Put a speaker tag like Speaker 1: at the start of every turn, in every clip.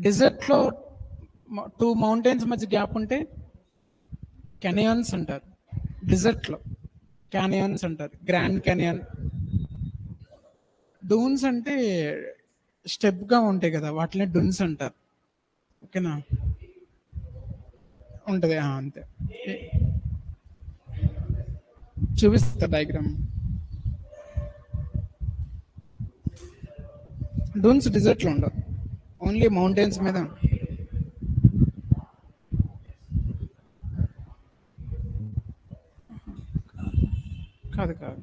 Speaker 1: Desert లో 2 mountains మధ్య gap ఉంటే కెనియన్స్ అంటారు. డిజర్ట్ లో క్యానియన్స్ అంటారు. Grand canyon. డూన్స్ అంటే స్టెప్ గా ఉంటాయి కదా, వాటిని డున్స్ అంటారు. ఓకేనా, ఉంటది అంతే. చూపిస్తా డయాగ్రామ్. డూన్స్ డిజర్ట్ లో ఉండవు, ఓన్లీ మౌంటైన్స్ మీద. కాదు కాదు,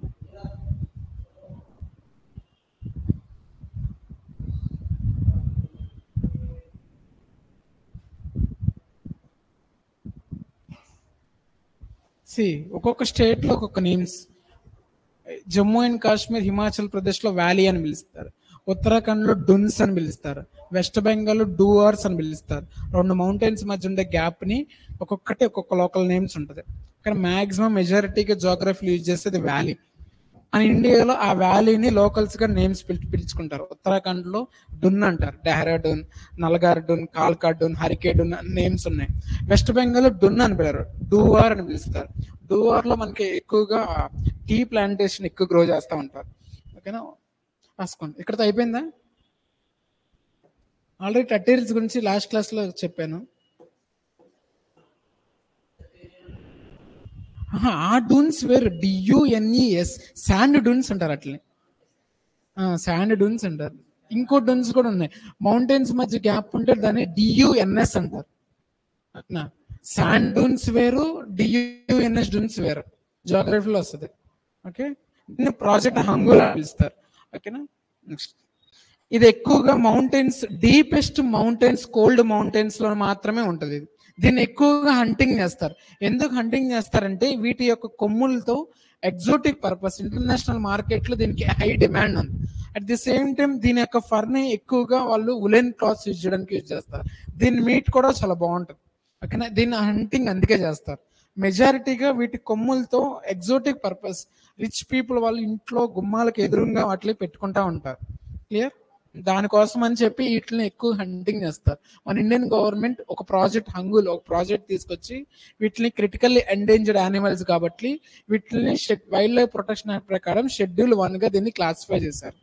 Speaker 1: ఒక్కొక్క స్టేట్ లో ఒక్కొక్క నేమ్స్. జమ్మూ అండ్ కాశ్మీర్, హిమాచల్ ప్రదేశ్ లో వ్యాలీ అని పిలుస్తారు. ఉత్తరాఖండ్ లో డున్స్ అని పిలుస్తారు. వెస్ట్ బెంగాల్ లో డూవర్స్ అని పిలుస్తారు. 2 మౌంటైన్స్ మధ్య ఉండే గ్యాప్ ని ఒక్కొక్కటి ఒక్కొక్క లోకల్ నేమ్స్ ఉంటుంది. కానీ మాక్సిమం మెజారిటీగా జోగ్రఫీలు యూజ్ చేసేది వ్యాలీ. మన ఇండియాలో ఆ వ్యాలీని లోకల్స్ గా నేమ్స్ పిలుచుకుంటారు. ఉత్తరాఖండ్ లో డున్ అంటారు, డెహ్రాడూన్, నల్గార్ డూన్, కాల్కా డూన్, హరికే డూన్ నేమ్స్ ఉన్నాయి. వెస్ట్ బెంగాల్ లో డున్ అని పిలరు, డూవార్ అని పిలుస్తారు. డూవార్ లో మనకి ఎక్కువగా టీ ప్లాంటేషన్ ఎక్కువ గ్రో చేస్తూ ఉంటారు. ఓకేనా, రాసుకోండి. ఇక్కడతో అయిపోయిందా? ఆల్రెడీ టట్టేల్స్ గురించి లాస్ట్ క్లాస్ లో చెప్పాను. ఆ డూన్స్ వేరు, DUNES, శాండ్ డూన్స్ అంటారు అట్లనే. శాండ్ డూన్స్ అంటారు. ఇంకో డూన్స్ కూడా ఉన్నాయి. మౌంటైన్స్ మధ్య గ్యాప్ ఉంటే దాన్ని DUNS అంటారు. శాండ్ డూన్స్ వేరు, DUNS డూన్స్ వేరు. జోగ్రఫీలో వస్తుంది. ఓకే, దీన్ని ప్రాజెక్ట్ హంగుల్ అని పిలుస్తారు. ఓకేనా, నెక్స్ట్. ఇది ఎక్కువగా mountains, deepest mountains, cold mountains లో మాత్రమే ఉంటుంది ఇది. దీన్ని ఎక్కువగా హంటింగ్ చేస్తారు. ఎందుకు హంటింగ్ చేస్తారంటే వీటి యొక్క కొమ్ములతో ఎగ్జోటిక్ పర్పస్, ఇంటర్నేషనల్ మార్కెట్ లో దీనికి హై డిమాండ్ ఉంది. అట్ ది సేమ్ టైం దీని యొక్క ఫర్ ని ఎక్కువగా వాళ్ళు ఉలెన్ క్లాత్స్ యూజ్ చేయడానికి యూజ్ చేస్తారు. దీని మీట్ కూడా చాలా బాగుంటుంది. ఓకేనా, దీన్ని హంటింగ్ అందుకే చేస్తారు. మెజారిటీగా వీటి కొమ్ములతో ఎగ్జోటిక్ పర్పస్, రిచ్ పీపుల్ వాళ్ళు ఇంట్లో గుమ్మాలకు ఎదురుగా వాటిని పెట్టుకుంటా ఉంటారు. క్లియర్? దానికోసం అని చెప్పి వీటిని ఎక్కువ హంటింగ్ చేస్తారు. మన ఇండియన్ గవర్నమెంట్ ఒక ప్రాజెక్ట్ హంగుల్, ఒక ప్రాజెక్ట్ తీసుకొచ్చి వీటిని క్రిటికల్లీ ఎండేంజర్డ్ యానిమల్స్ కాబట్టి వీటిని వైల్డ్ లైఫ్ ప్రొటెక్షన్ యాక్ట్ ప్రకారం Schedule 1 గా దీన్ని క్లాసిఫై చేశారు.